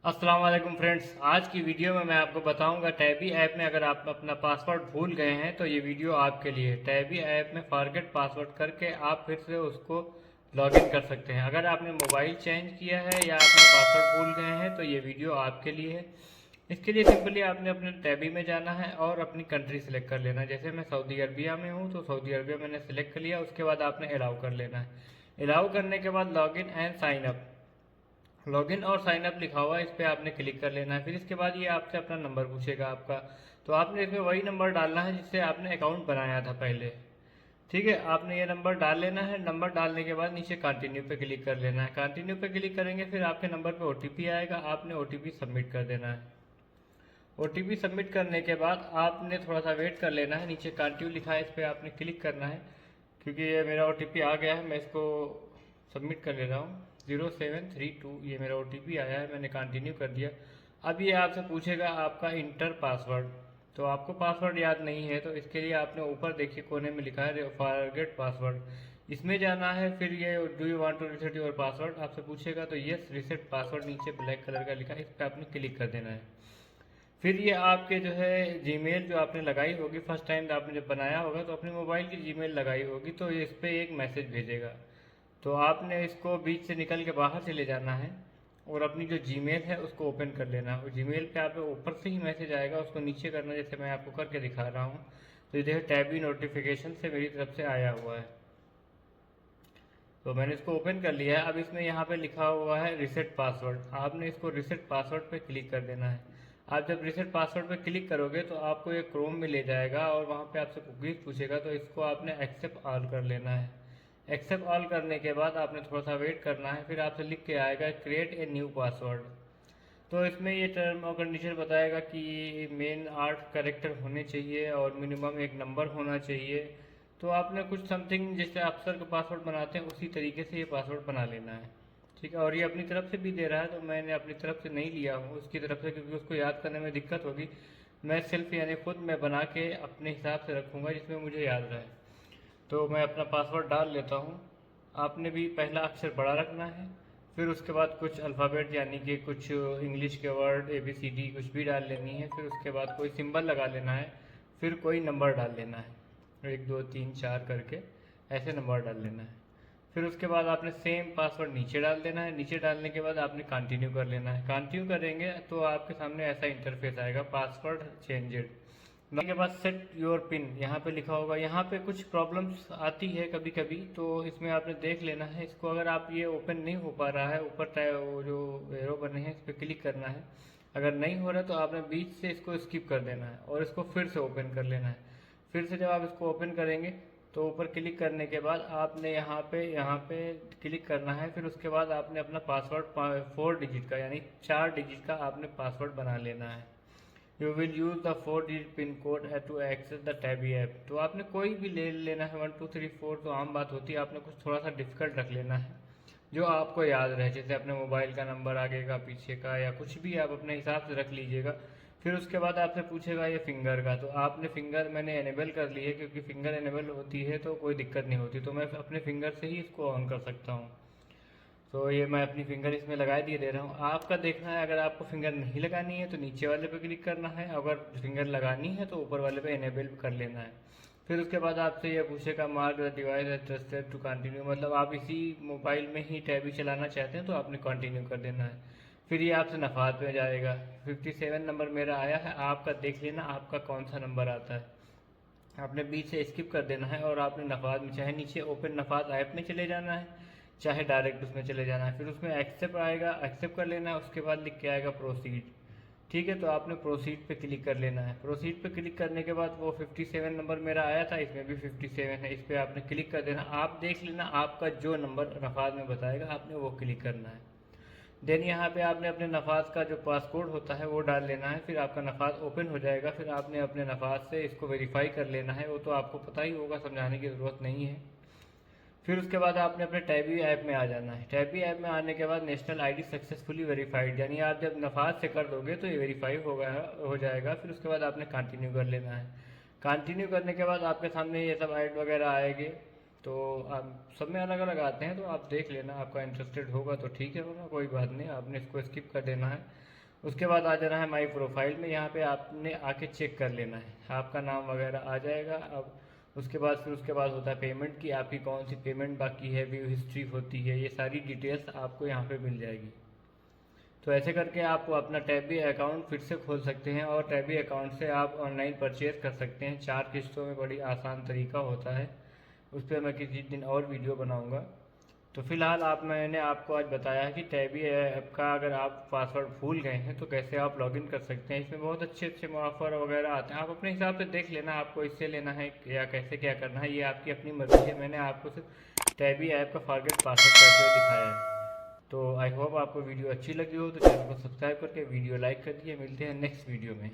अस्सलाम वालेकुम फ्रेंड्स। आज की वीडियो में मैं आपको बताऊंगा टैबी ऐप में अगर आप अपना पासवर्ड भूल गए हैं तो ये वीडियो आपके लिए है। टैबी ऐप में फॉरगेट पासवर्ड करके आप फिर से उसको लॉगिन कर सकते हैं। अगर आपने मोबाइल चेंज किया है या अपना पासवर्ड भूल गए हैं तो ये वीडियो आपके लिए है। इसके लिए सिंपली आपने अपने टैबी में जाना है और अपनी कंट्री सेलेक्ट कर लेना है। जैसे मैं सऊदी अरबिया में हूँ तो सऊदी अरबिया मैंने सेलेक्ट कर लिया। उसके बाद आपने अलाउ कर लेना है। अलाउ करने के बाद login and sign up, login और साइन अप लिखा हुआ है, इस पर आपने क्लिक कर लेना है। फिर इसके बाद ये आपसे अपना नंबर पूछेगा आपका, तो आपने इसमें वही नंबर डालना है जिससे आपने अकाउंट बनाया था पहले। ठीक है, आपने ये नंबर डाल लेना है। नंबर डालने के बाद नीचे कंटिन्यू पे क्लिक कर लेना है। कंटिन्यू पे क्लिक करेंगे फिर आपके नंबर पे ओटीपी आएगा, आपने ओटीपी सबमिट कर देना है। ओटीपी सबमिट करने के बाद आपने थोड़ा सा वेट कर लेना है। नीचे कंटिन्यू लिखा है, इस पर आपने क्लिक करना है। क्योंकि ये मेरा ओटीपी आ गया है, मैं इसको सबमिट कर ले रहा हूँ। 0732 ये मेरा ओटीपी आया है, मैंने कंटिन्यू कर दिया। अब ये आपसे पूछेगा आपका इंटर पासवर्ड, तो आपको पासवर्ड याद नहीं है तो इसके लिए आपने ऊपर देखिए कोने में लिखा है फॉरगेट पासवर्ड, इसमें जाना है। फिर ये do you want to reset your password आपसे पूछेगा, तो यस रिसेट पासवर्ड नीचे ब्लैक कलर का लिखा है, इस पर आपने क्लिक कर देना है। फिर ये आपके जो है जीमेल जो आपने लगाई होगी, फर्स्ट टाइम आपने जब बनाया होगा तो अपने मोबाइल की जीमेल लगाई होगी, तो ये इस पर एक मैसेज भेजेगा। तो आपने इसको बीच से निकल के बाहर चले जाना है और अपनी जो जीमेल है उसको ओपन कर लेना है। और जीमेल पे आप ऊपर से ही मैसेज आएगा, उसको नीचे करना, जैसे मैं आपको करके दिखा रहा हूँ। तो ये देखो टैबी नोटिफिकेशन से मेरी तरफ से आया हुआ है, तो मैंने इसको ओपन कर लिया है। अब इसमें यहाँ पे लिखा हुआ है रिसेट पासवर्ड, आपने इसको रिसेट पासवर्ड पे क्लिक कर देना है। आप जब रिसेट पासवर्ड पे क्लिक करोगे तो आपको एक क्रोम में ले जाएगा और वहाँ पे आपसे कुकीज पूछेगा, तो इसको आपने एक्सेप्ट ऑल कर लेना है। एक्सेप्ट ऑल करने के बाद आपने थोड़ा सा वेट करना है, फिर आपसे लिख के आएगा क्रिएट ए न्यू पासवर्ड। तो इसमें ये टर्म और कंडीशन बताएगा कि मेन 8 कैरेक्टर होने चाहिए और मिनिमम एक नंबर होना चाहिए। तो आपने कुछ समथिंग जैसे अक्सर का पासवर्ड बनाते हैं उसी तरीके से ये पासवर्ड बना लेना है। ठीक है, और ये अपनी तरफ से भी दे रहा है, तो मैंने अपनी तरफ से नहीं लिया हूँ उसकी तरफ से, क्योंकि उसको याद करने में दिक्कत होगी। मैं सेल्फ यानी खुद मैं बना के अपने हिसाब से रखूँगा जिसमें मुझे याद रहे। तो मैं अपना पासवर्ड डाल लेता हूँ। आपने भी पहला अक्षर बड़ा रखना है, फिर उसके बाद कुछ अल्फ़ाबेट यानी कि कुछ इंग्लिश के वर्ड ABCD कुछ भी डाल लेनी है। फिर उसके बाद कोई सिंबल लगा लेना है, फिर कोई नंबर डाल लेना है, 1 2 3 4 करके ऐसे नंबर डाल लेना है। फिर उसके बाद आपने सेम पासवर्ड नीचे डाल देना है। नीचे डालने के बाद आपने कंटिन्यू कर लेना है। कंटिन्यू करेंगे तो आपके सामने ऐसा इंटरफेस आएगा, पासवर्ड चेंजेड के बाद सेट योर पिन यहाँ पे लिखा होगा। यहाँ पे कुछ प्रॉब्लम्स आती है कभी कभी, तो इसमें आपने देख लेना है इसको। अगर आप ये ओपन नहीं हो पा रहा है, ऊपर वो जो एरो बने हैं इस पर क्लिक करना है। अगर नहीं हो रहा तो आपने बीच से इसको स्किप कर देना है और इसको फिर से ओपन कर लेना है। फिर से जब आप इसको ओपन करेंगे तो ऊपर क्लिक करने के बाद आपने यहाँ पे क्लिक करना है। फिर उसके बाद आपने अपना पासवर्ड 4 डिजिट का यानी 4 डिजिट का आपने पासवर्ड बना लेना है। You will use the 4 digit pin code to access the Tabby app. तो आपने कोई भी ले लेना है, 1 2 3 4 तो आम बात होती है। आपने कुछ थोड़ा सा डिफिकल्ट रख लेना है जो आपको याद रहे, जैसे अपने मोबाइल का नंबर आगे का पीछे का या कुछ भी आप अपने हिसाब से रख लीजिएगा। फिर उसके बाद आपसे पूछेगा ये फिंगर का, तो आपने फिंगर मैंने एनेबल कर ली है, क्योंकि फिंगर एनेबल होती है तो कोई दिक्कत नहीं होती, तो मैं अपने फिंगर से ही इसको ऑन कर सकता हूँ। तो ये मैं अपनी फिंगर इसमें लगा दिए दे रहा हूँ। आपका देखना है, अगर आपको फिंगर नहीं लगानी है तो नीचे वाले पे क्लिक करना है, अगर फिंगर लगानी है तो ऊपर वाले पे इनेबल कर लेना है। फिर उसके बाद आपसे ये पूछेगा mark the device as trusted to continue, मतलब आप इसी मोबाइल में ही टैब ही चलाना चाहते हैं तो आपने कंटिन्यू कर देना है। फिर ये आपसे नफात में जाएगा। 57 नंबर मेरा आया है, आपका देख लेना आपका कौन सा नंबर आता है। आपने बीच से स्किप कर देना है और आपने नफाज में चाहे नीचे ओपन नफाज ऐप में चले जाना है, चाहे डायरेक्ट उसमें चले जाना है। फिर उसमें एक्सेप्ट आएगा, एक्सेप्ट कर लेना है। उसके बाद लिख के आएगा प्रोसीड। ठीक है, तो आपने प्रोसीड पे क्लिक कर लेना है। प्रोसीड पे क्लिक करने के बाद वो 57 नंबर मेरा आया था, इसमें भी 57 है, इस पर आपने क्लिक कर देना। आप देख लेना आपका जो नंबर नफाज में बताएगा आपने वो क्लिक करना है। देन यहाँ पे आपने अपने नफाज का जो पासकोड होता है वो डाल लेना है। फिर आपका नफाज ओपन हो जाएगा। फिर आपने अपने नफाज से इसको वेरीफाई कर लेना है, वो तो आपको पता ही होगा, समझाने की ज़रूरत नहीं है। फिर उसके बाद आपने अपने टैबी ऐप में आ जाना है। टैबी ऐप में आने के बाद नेशनल आईडी सक्सेसफुली वेरीफाइड, यानी आप जब नफाज से कर दोगे तो ये वेरीफाई हो जाएगा। फिर उसके बाद आपने कंटिन्यू कर लेना है। कंटिन्यू करने के बाद आपके सामने ये सब ऐड वगैरह आएंगे, तो आप सब में अलग अलग आते हैं, तो आप देख लेना, आपका इंटरेस्टेड होगा तो ठीक है, होगा कोई बात नहीं, आपने इसको स्किप कर देना है। उसके बाद आ जाना है माई प्रोफाइल में। यहाँ पे आपने आके चेक कर लेना है, आपका नाम वगैरह आ जाएगा। अब उसके बाद होता है पेमेंट की, आपकी कौन सी पेमेंट बाकी है, व्यू हिस्ट्री होती है, ये सारी डिटेल्स आपको यहाँ पे मिल जाएगी। तो ऐसे करके आप अपना टैबी अकाउंट फिर से खोल सकते हैं और टैबी अकाउंट से आप ऑनलाइन परचेज कर सकते हैं। 4 किस्तों में बड़ी आसान तरीका होता है, उस पर मैं किसी दिन और वीडियो बनाऊंगा। तो फिलहाल मैंने आपको आज बताया है कि टैबी ऐप का अगर आप पासवर्ड भूल गए हैं तो कैसे आप लॉगिन कर सकते हैं। इसमें बहुत अच्छे अच्छे ऑफर वगैरह आते हैं, आप अपने हिसाब से देख लेना आपको इससे लेना है या कैसे क्या करना है, ये आपकी अपनी मर्जी है। मैंने आपको सिर्फ टैबी ऐप का फॉरगेट पासवर्ड करके दिखाया है। तो आई होप आपको वीडियो अच्छी लगी हो, तो चैनल को सब्सक्राइब करके वीडियो लाइक कर दिए। मिलते हैं नेक्स्ट वीडियो में।